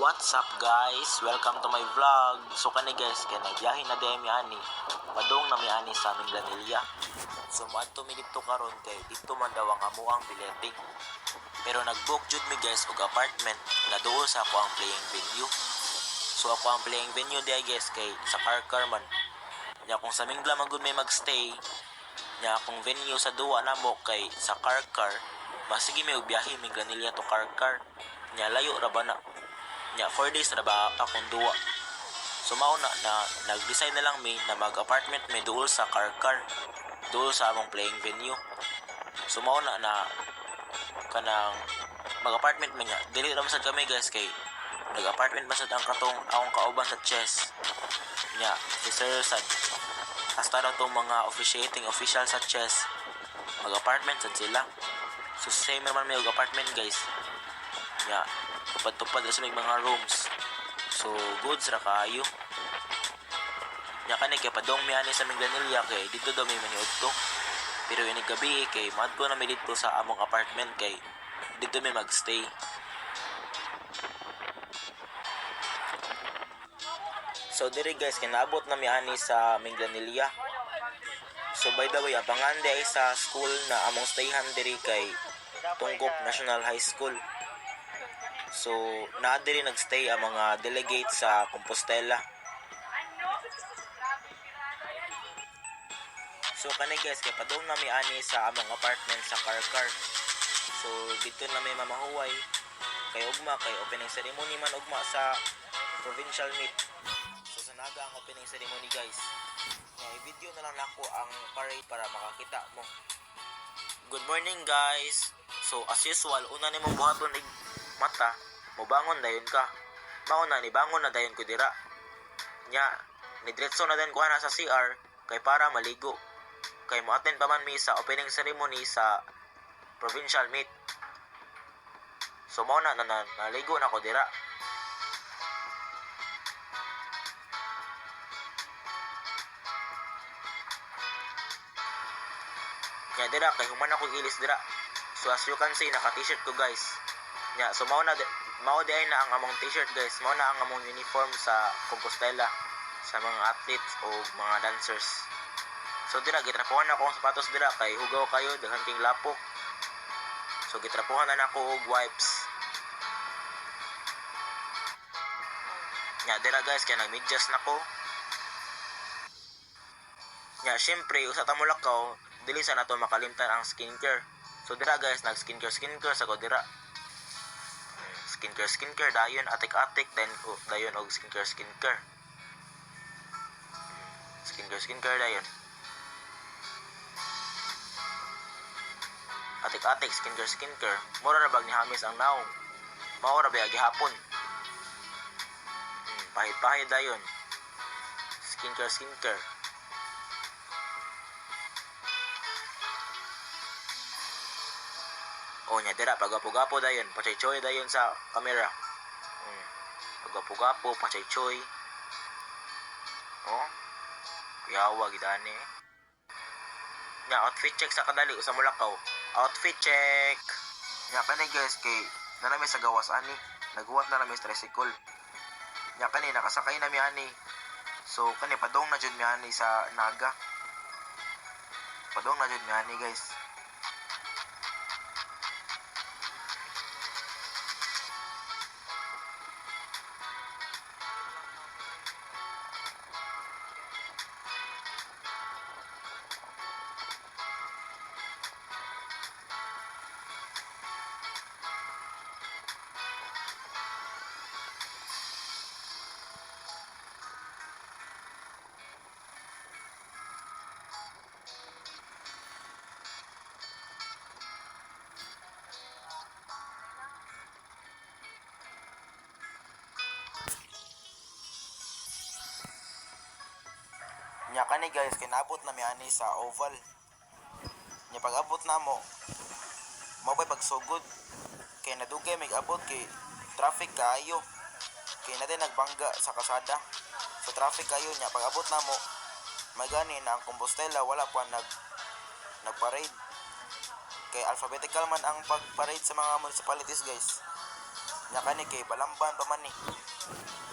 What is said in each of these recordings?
What's up guys? Welcome to my vlog. So kani guys, kay nagbiyahe na daymi ani. Padong na mi ani sa aming Lanilla. So maadto mi dito karon kay dito man daw ang amuang bilete. Pero nag-book jud mi guys og apartment na duol sa ako ang playing venue. So ako ang playing venue di guys kay sa Car man. Nya kung sa Mingla man gud may magstay, nya akong venue sa duwa namo kay sa Car. Masige mi og biyahe mi Lanilla to Car. Nya layo ra ba na. Nya 4 days na ba akong duwa. So mauna na nag-decide na lang mi na mag-apartment may duol sa Car. Duol sa among playing venue. So mauna na kanang mag-apartment man niya. Dili ra masad kami guys kay nag-apartment masad ang katong akong kauban sa chess. Nya si Sir Sad. Hasta na tong mga official sa chess. Mag-apartment sad sila. So same naman may apartment guys. Nya tupad-tupad sa mga rooms. So goods ra kaayo. Nya kani kay padong mi ani sa aming Lanilla kay dito daw may maniud to. Pero ini gabi kay madto na mi dito sa among apartment kay dito mi magstay. So diri guys kinaabot na mi ani sa aming Lanilla. So by the way abangan di ay sa school na among stayhan diri kay Tungkop National High School. So, naadiri nagstay ang mga delegates sa Compostela. So, kani guys, kaya padong nami ani sa among apartment sa Car. So, dito na may mamahuway. Kay ugma, kay opening ceremony man ugma sa provincial meet. So, sa naga ang opening ceremony guys. I-video na lang nako ang parade para makakita mo. Good morning guys. So, as usual, una ni mong buhaton mata, mobangon dayon ka. Mauna ni bangon na dayon ko dira. Nya, ni diretso na din ko na sa CR kay para maligo. Kay mo-attend pa man mi sa opening ceremony sa provincial meet. So mauna na naligo na ko dira. Nya dira kay human ako ilis dira. So as you can see, naka-t-shirt ko guys. Nya, so mao di ay na ang among t-shirt guys. Mao na ang among uniform sa Compostela sa mga athletes o mga dancers. So dira gitrapuhan na ako ang sapatos dira kay hugaw kayo daghan king lapok. So gitrapuhan na nako og wipes. Nya dira guys kay nagmedyas nako. Nya syempre usa ta mo lakaw dili sa nato makalimtan ang skincare. So dira guys nag skincare sa ko dira. Skincare dayon atik-atik then dayon og skincare dayon atik-atik skincare mura ra bag ni hamis ang naong mao ra ba gihapon. Pahit dayon skincare. O nya dira pagapo-gapo dayon pachay-choy dayon sa camera. Pagapo-gapo pachay-choy. Oh. Yawa gidani. Nya outfit check sa kadali usa mo lakaw. Outfit check. Nya kani guys kay nanami sa gawas ani. Naghuwat na nami sa tricycle. Nya kani nakasakay na mi ani. So kani padong na jud mi ani sa Naga. Padong na jud mi ani guys. Nya kani guys kinabot na mi ani sa oval. Nya pag-abot na mo pay pagsugod kay nadugay mig abot kay traffic kaayo. Kay na din nagbangga sa kasada. So traffic kayo nya pag-abot na mo magani na ang Compostela wala pa nagparade. Kay alphabetical man ang pagparade sa mga municipalities guys. Nya kani kay Balamban pa man ni.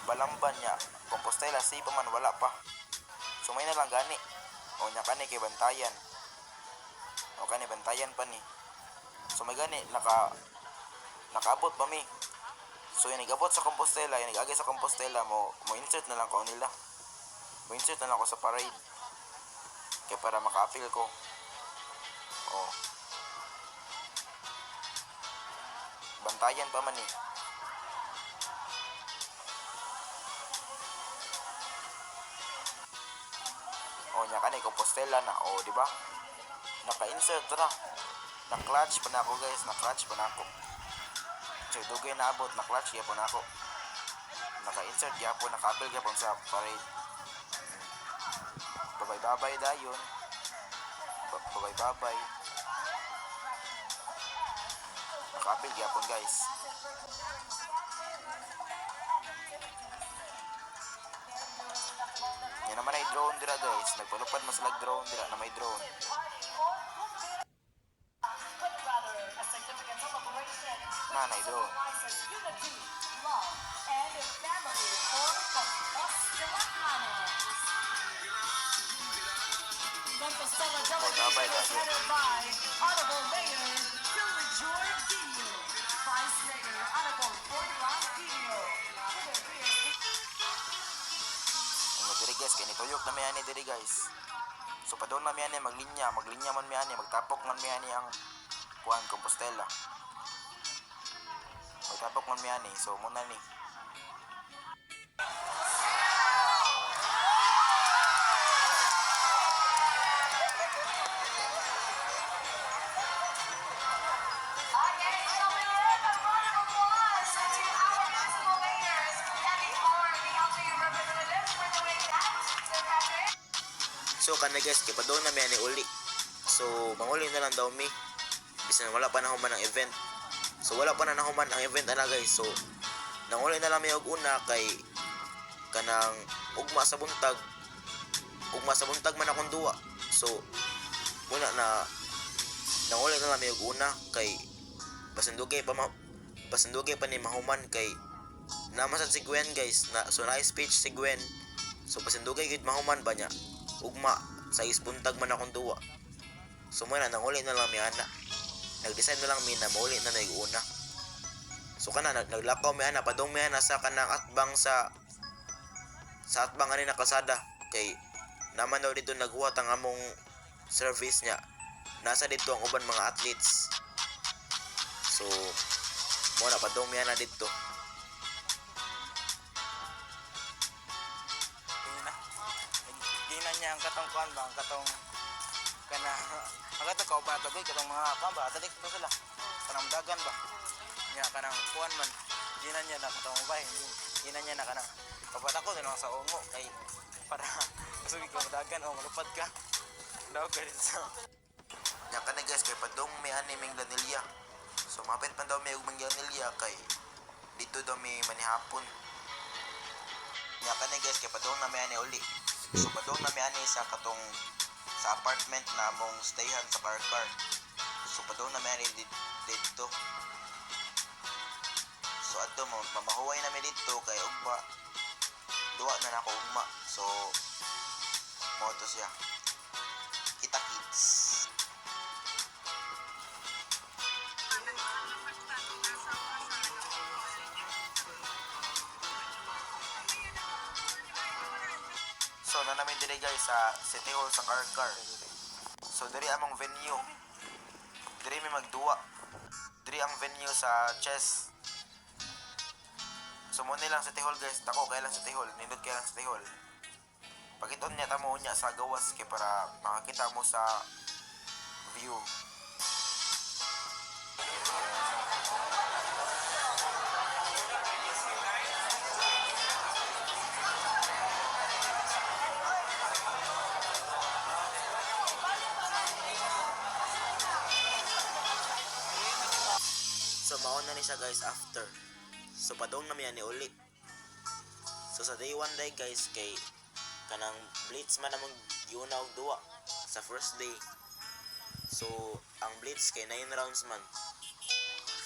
Balamban niya. Compostela si pa man wala pa. So may na lang gani. O nya kani kay Bantayan. O kani Bantayan pa ni. So may gani nakaabot pa mi. So yung nag-abot sa Compostela, yung nag-agay sa Compostela mo insert na lang ko nila. Mo insert na lang ko sa parade. Kaya para maka-appeal ko. Oh. Bantayan pa man eh. Oh, nya kanay Compostela na. Oh, di ba? Naka-insert ra. Na-clutch pa na ako, guys. Na-clutch pa na ako. So, dugay na abot. Na-clutch yapon ako. Naka-insert yapon. Naka-appeal yapon sa parade. Babay-babay dayon. Babay-babay. Naka-appeal yapon, guys. Yan naman ay drone dira, guys. Nagpalupad mas lag drone dira na may drone. Nanay drone. Babay dayon. Diri guys, kaya nituyok na may ani diri guys. So padong na may ani maglinya man may ani, magtapok man may ani ang kuan Compostela. Magtapok man may ani, so muna ni. So kanay guys, kaya pa doon na may ani uli. So manguli na lang daw mi. Bisan wala pa na human ang event. So wala pa na nahuman ang event ana guys. So nanguli na lang may og una kay kanang ugma sa buntag. Ugma sa buntag man akong duwa. So muna na nanguli na lang may og una kay basandugay pa ni mahuman kay namasad si Gwen guys. So na speech si Gwen. So basandugay gid mahuman ba niya. Ugma sa isbuntag man akong duwa. So muna nanguli na lang mi ana. Nag-decide na lang mi na mauli na nag-una. So kana naglakaw mi ana padong mi ana sa kanang atbang sa atbang ani na kalsada kay naman daw dito naghuwat ang among service niya. Nasa dito ang uban mga athletes. So muna padong mi ana dito. Niya ang katong kuan ba, ang katong kana ang katong kauban to katong mga kuan ba, tadik to sila. Kanang dagan ba. Nya kanang kuan man. Ginan niya na katong bay. Ginan niya na kanang kapat ako dinong sa ungo kay para sugi ka dagan o malupad ka. Daw kay sa. Nya kana guys kay padong may animing Lanilla. So mapit pa daw may ugmang Lanilla kay dito daw may manihapon. Nya kana guys kay padong na may ani uli. So padong na may ani sa katong sa apartment na mong stayhan sa car. So padong na may ani dito. So adto mo mamahuway na mi dito kay ugma. Duwa na nako ugma. So mo to siya. Kita kids. So na namin dire guys sa City Hall sa Car. So diri among venue. Diri mi magduwa. Diri ang venue sa chess. So mo nilang City Hall guys. Tako kay lang City Hall. Nindot kay lang City Hall. Pakiton niya tamo niya sa gawas kay para makakita mo sa view. So mauna ni siya guys after. So padong na miyan ni uli. So sa day 1 day guys kay kanang blitz man namang yuna og duwa sa first day. So ang blitz kay 9 rounds man.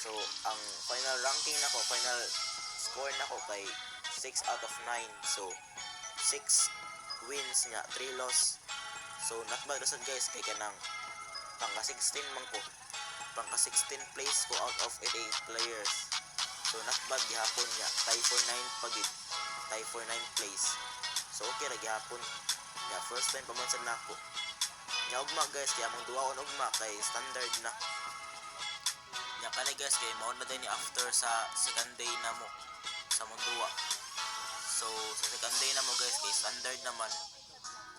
So ang final ranking nako, final score nako kay 6 out of 9. So 6 wins nga, 3 loss. So not bad rasad guys, kay kanang pangka 16 man ko, pangka 16 place ko out of 88 players. So not bad gihapon nga, tie for 9 pagid, tie for 9 place. So okay ra gihapon nga, first time pa man sa nako nga ugma guys, kaya mong duwaon ugma kay standard na nya kani guys, kay mao na din ni after sa second day na mo sa mundua. So sa second day na mo guys, kay standard naman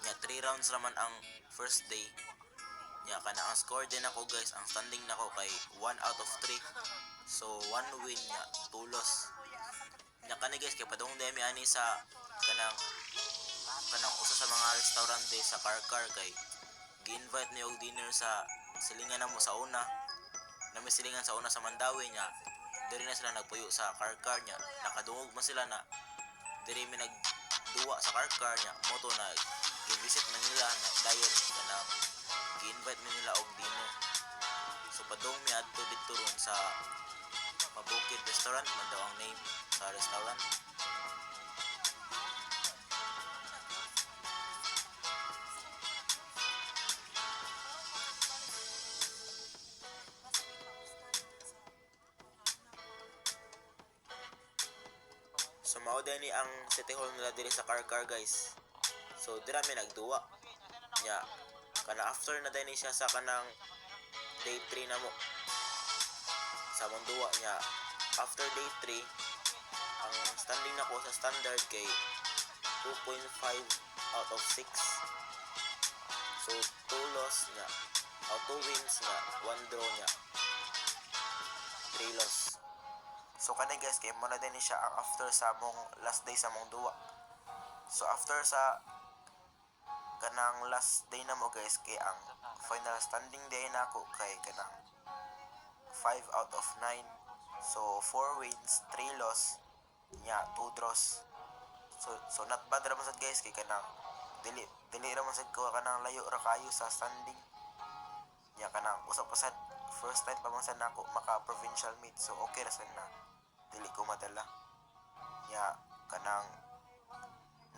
nya 3 rounds naman ang first day nya kana ang score din ako guys, ang standing nako kay 1 out of 3. So 1 win nya 2 loss nya kani guys, kay padung demi ani sa kanang usa sa mga restaurant day sa Karkar, kay gi-invite niyo og dinner sa silingan namo sa una na may silingan sa una sa Mandawi nya. Diri na sila nagpuyo sa Karkar nya, nakadungog man sila na diri mi nagduwa sa Karkar nya, moto na gi-visit man nila na dayon kana gi-invite man nila og dinner. So padung mi adto dito ron sa Pabukid Restaurant man daw ang name sa restaurant. So mao ni ang City Hall nila diri sa Karkar guys. So dira mi nagduwa nya kana after na din siya sa kanang day 3 na mo sa Munduwa nya. After day 3 ang standing nako sa standard kay 2.5 out of 6. So 2 loss nya, 2 wins nya, 1 draw nya, 3 loss. So kani guys, kay mo na din siya ang after sa mong last day sa mong duwa. So after sa kanang last day na mo guys, kay ang final standing day na ako kay kanang 5 out of 9. So 4 wins, 3 loss nya, 2 draws. So not bad ra man sad guys, kay kanang dili ra man sad ko kanang layo ra kayo sa standing nya, kanang usap pa sad first time pa man sad nako maka provincial meet. So okay ra sad na, dili ko madala nya, kanang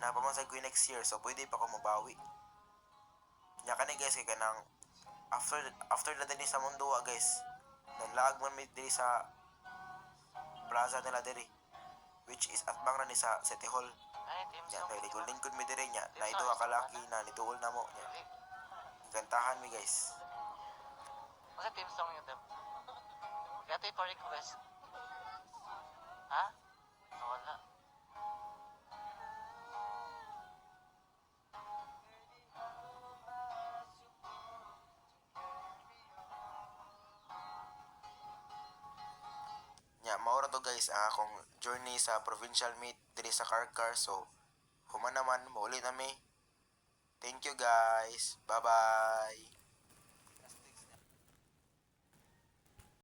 napamasag ko next year, so pwede pa ko mabawi nya kani guys. Kay kanang after na din sa Munduwa guys, nanlaag man mi diri sa plaza nila diri, which is atbang na ni sa City Hall nya. Nagligod-lingkod mi diri nya, na ito akalaki na nituol na mo nya, gantahan mi guys. Masa team song yun dem? Gato pa request. Ha? Wala. Nya mao ra to guys ang akong journey sa provincial meet diri sa Karkar. So human naman mauli nami. Thank you guys. Bye bye.